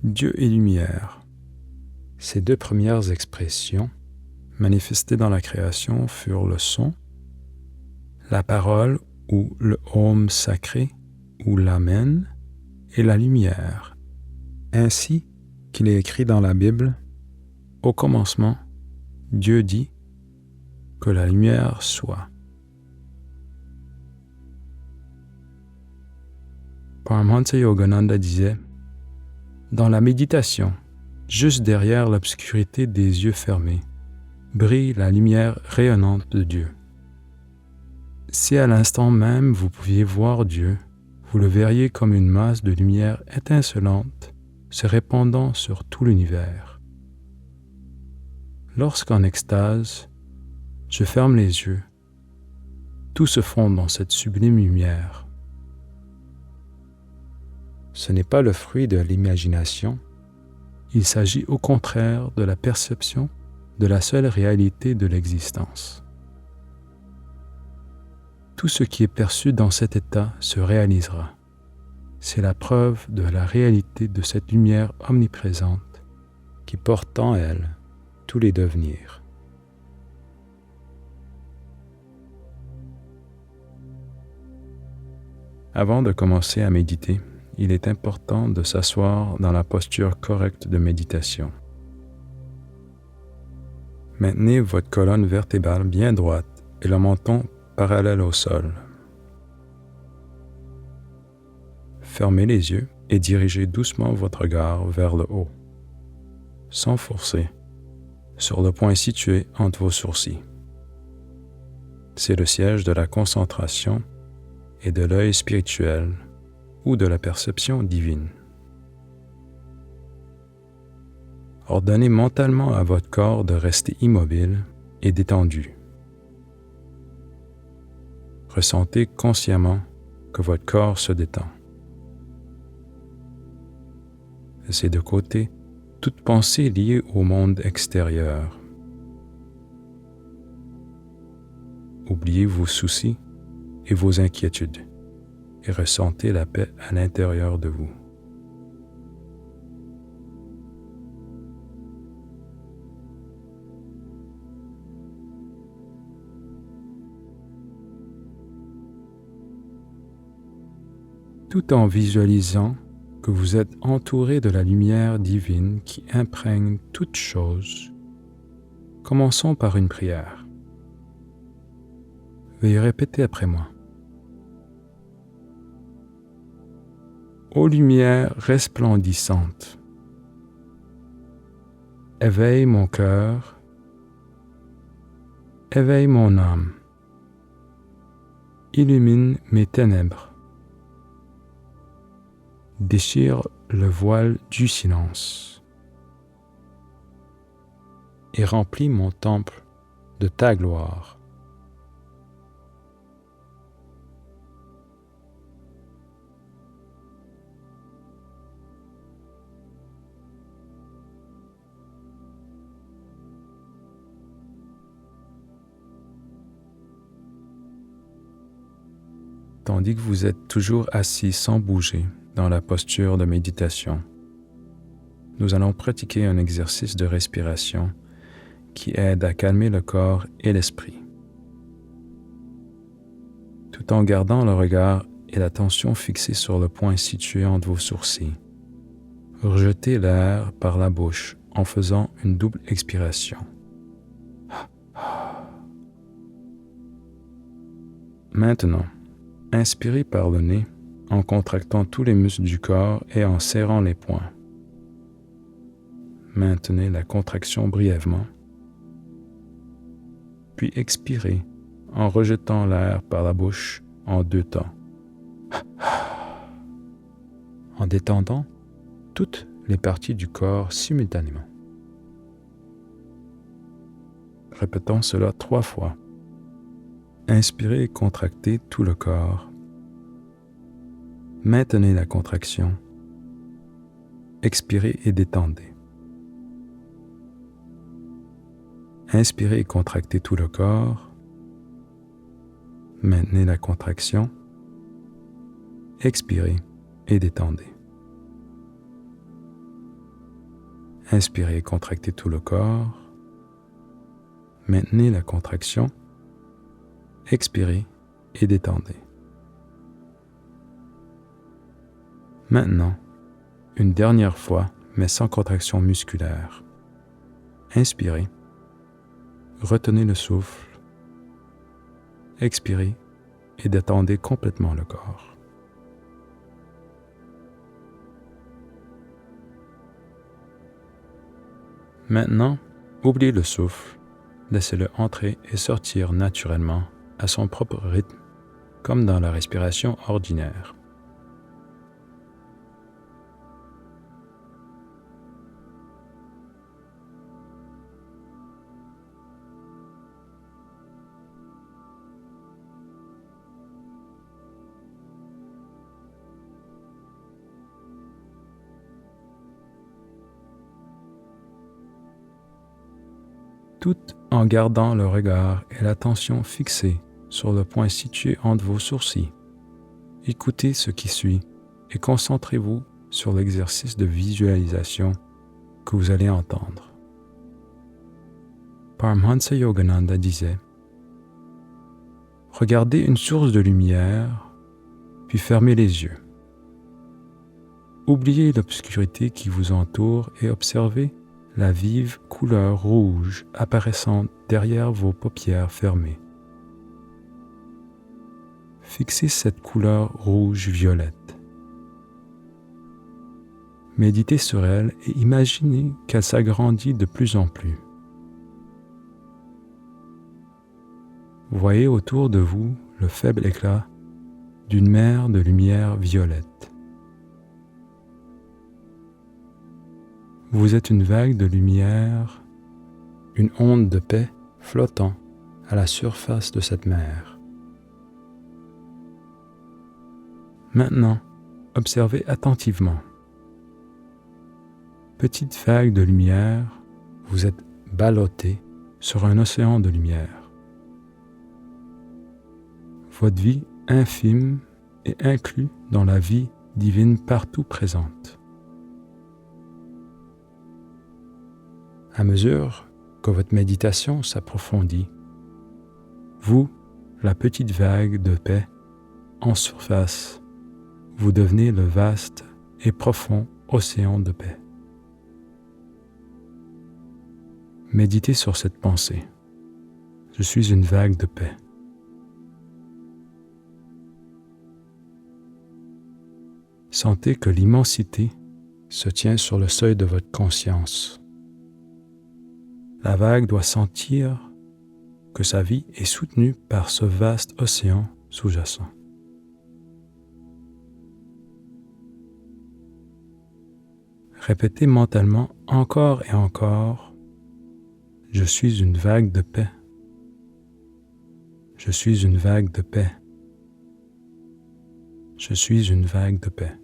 Dieu est lumière. Ces deux premières expressions, manifestées dans la création, furent le son, la parole ou le Om sacré ou l'Amen et la lumière. Ainsi qu'il est écrit dans la Bible, au commencement, Dieu dit que la lumière soit. Paramahansa Yogananda disait, dans la méditation, juste derrière l'obscurité des yeux fermés, brille la lumière rayonnante de Dieu. Si à l'instant même vous pouviez voir Dieu, vous le verriez comme une masse de lumière étincelante se répandant sur tout l'univers. Lorsqu'en extase, je ferme les yeux, tout se fond dans cette sublime lumière. Ce n'est pas le fruit de l'imagination, il s'agit au contraire de la perception de la seule réalité de l'existence. Tout ce qui est perçu dans cet état se réalisera. C'est la preuve de la réalité de cette lumière omniprésente qui porte en elle tous les devenirs. Avant de commencer à méditer, il est important de s'asseoir dans la posture correcte de méditation. Maintenez votre colonne vertébrale bien droite et le menton parallèle au sol. Fermez les yeux et dirigez doucement votre regard vers le haut, sans forcer, sur le point situé entre vos sourcils. C'est le siège de la concentration et de l'œil spirituel ou de la perception divine. Ordonnez mentalement à votre corps de rester immobile et détendu. Ressentez consciemment que votre corps se détend. Laissez de côté toute pensée liée au monde extérieur. Oubliez vos soucis et vos inquiétudes et ressentez la paix à l'intérieur de vous. Tout en visualisant que vous êtes entouré de la lumière divine qui imprègne toute chose, commençons par une prière. Veuillez répéter après moi. Ô lumière resplendissante, éveille mon cœur, éveille mon âme, illumine mes ténèbres, déchire le voile du silence et remplis mon temple de ta gloire. Tandis que vous êtes toujours assis sans bouger dans la posture de méditation, nous allons pratiquer un exercice de respiration qui aide à calmer le corps et l'esprit. Tout en gardant le regard et l'attention fixés sur le point situé entre vos sourcils, rejetez l'air par la bouche en faisant une double expiration. Maintenant, inspirez par le nez en contractant tous les muscles du corps et en serrant les poings. Maintenez la contraction brièvement, puis expirez en rejetant l'air par la bouche en 2 temps, en détendant toutes les parties du corps simultanément. Répétons cela 3 fois. Inspirez et contractez tout le corps. Maintenez la contraction. Expirez et détendez. Inspirez et contractez tout le corps. Maintenez la contraction. Expirez et détendez. Inspirez et contractez tout le corps. Maintenez la contraction. Expirez et détendez. Maintenant, une dernière fois, mais sans contraction musculaire. Inspirez. Retenez le souffle. Expirez et détendez complètement le corps. Maintenant, oubliez le souffle. Laissez-le entrer et sortir naturellement à son propre rythme, comme dans la respiration ordinaire. Tout en gardant le regard et l'attention fixés sur le point situé entre vos sourcils. Écoutez ce qui suit et concentrez-vous sur l'exercice de visualisation que vous allez entendre. Paramahansa Yogananda disait « Regardez une source de lumière, puis fermez les yeux. Oubliez l'obscurité qui vous entoure et observez la vive couleur rouge apparaissant derrière vos paupières fermées. Fixez cette couleur rouge-violette. Méditez sur elle et imaginez qu'elle s'agrandit de plus en plus. Voyez autour de vous le faible éclat d'une mer de lumière violette. Vous êtes une vague de lumière, une onde de paix flottant à la surface de cette mer. Maintenant, observez attentivement. Petite vague de lumière, vous êtes ballotté sur un océan de lumière. Votre vie infime est inclue dans la vie divine partout présente. À mesure que votre méditation s'approfondit, vous, la petite vague de paix en surface, vous devenez le vaste et profond océan de paix. Méditez sur cette pensée. Je suis une vague de paix. Sentez que l'immensité se tient sur le seuil de votre conscience. La vague doit sentir que sa vie est soutenue par ce vaste océan sous-jacent. Répétez mentalement encore et encore « Je suis une vague de paix. Je suis une vague de paix. Je suis une vague de paix. »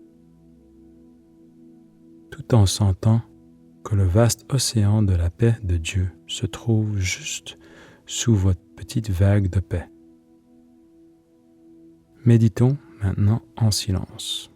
Tout en sentant que le vaste océan de la paix de Dieu se trouve juste sous votre petite vague de paix. Méditons maintenant en silence.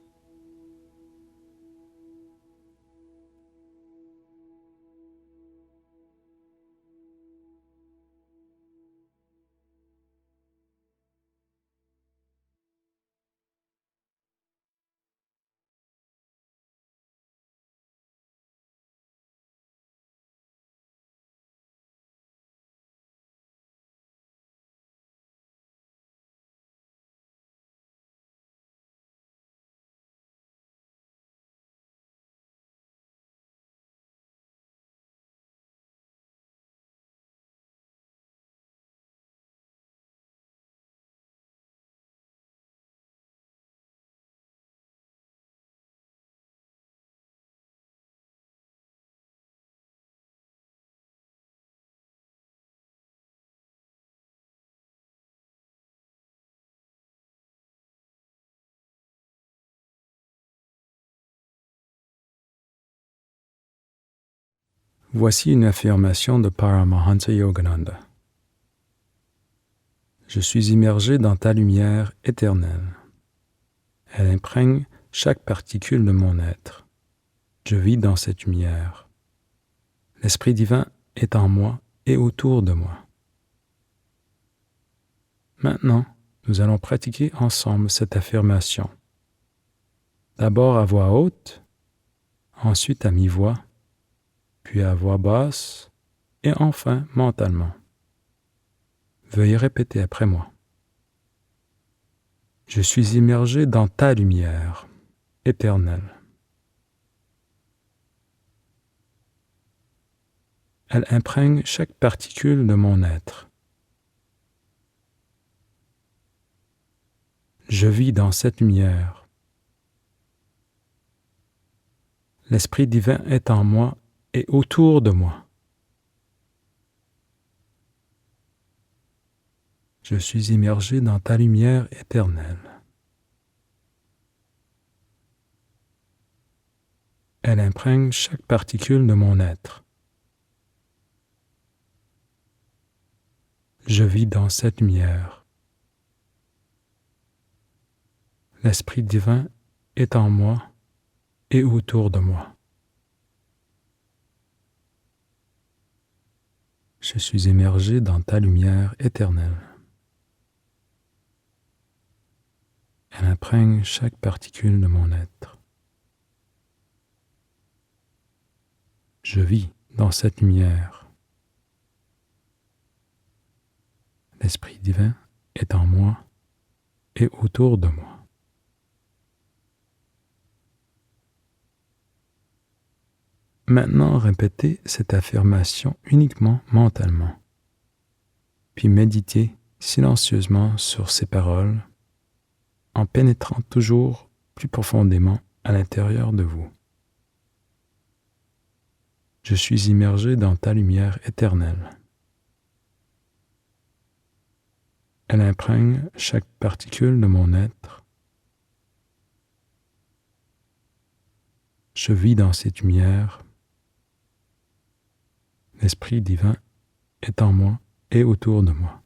Voici une affirmation de Paramahansa Yogananda. Je suis immergé dans ta lumière éternelle. Elle imprègne chaque particule de mon être. Je vis dans cette lumière. L'Esprit divin est en moi et autour de moi. Maintenant, nous allons pratiquer ensemble cette affirmation. D'abord à voix haute, ensuite à mi-voix, puis à voix basse, et enfin mentalement. Veuillez répéter après moi. Je suis immergé dans ta lumière éternelle. Elle imprègne chaque particule de mon être. Je vis dans cette lumière. L'Esprit divin est en moi et autour de moi. Je suis immergé dans ta lumière éternelle. Elle imprègne chaque particule de mon être. Je vis dans cette lumière. L'Esprit divin est en moi et autour de moi. Je suis immergé dans ta lumière éternelle. Elle imprègne chaque particule de mon être. Je vis dans cette lumière. L'Esprit divin est en moi et autour de moi. Maintenant, répétez cette affirmation uniquement mentalement, puis méditez silencieusement sur ces paroles en pénétrant toujours plus profondément à l'intérieur de vous. Je suis immergé dans ta lumière éternelle. Elle imprègne chaque particule de mon être. Je vis dans cette lumière. L'Esprit divin est en moi et autour de moi.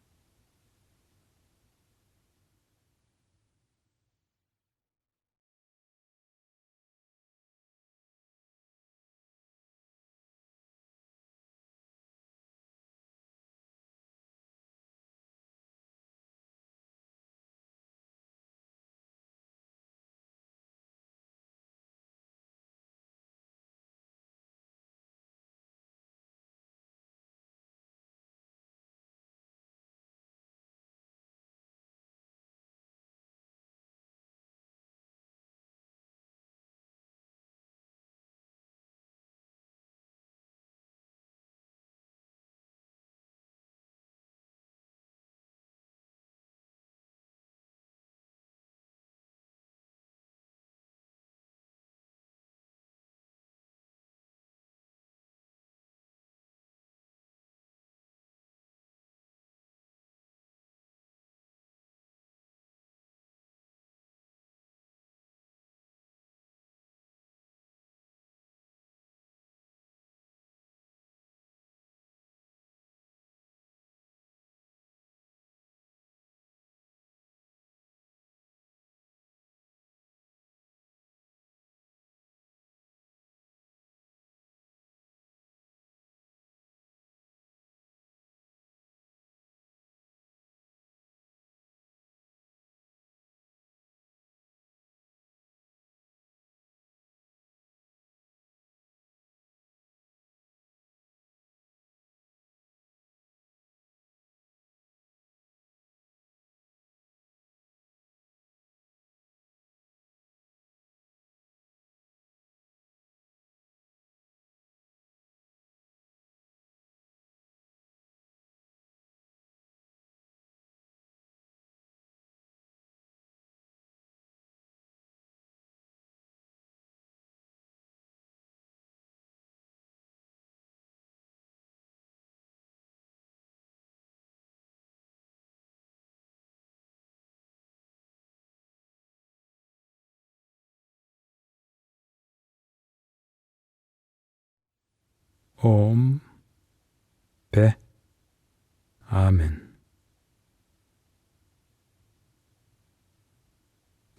Om, paix, Amen.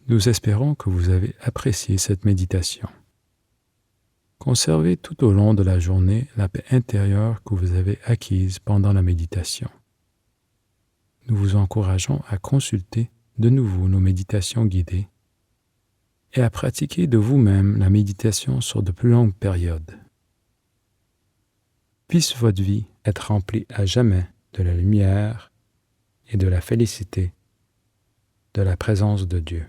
Nous espérons que vous avez apprécié cette méditation. Conservez tout au long de la journée la paix intérieure que vous avez acquise pendant la méditation. Nous vous encourageons à consulter de nouveau nos méditations guidées et à pratiquer de vous-même la méditation sur de plus longues périodes. Puisse votre vie être remplie à jamais de la lumière et de la félicité de la présence de Dieu.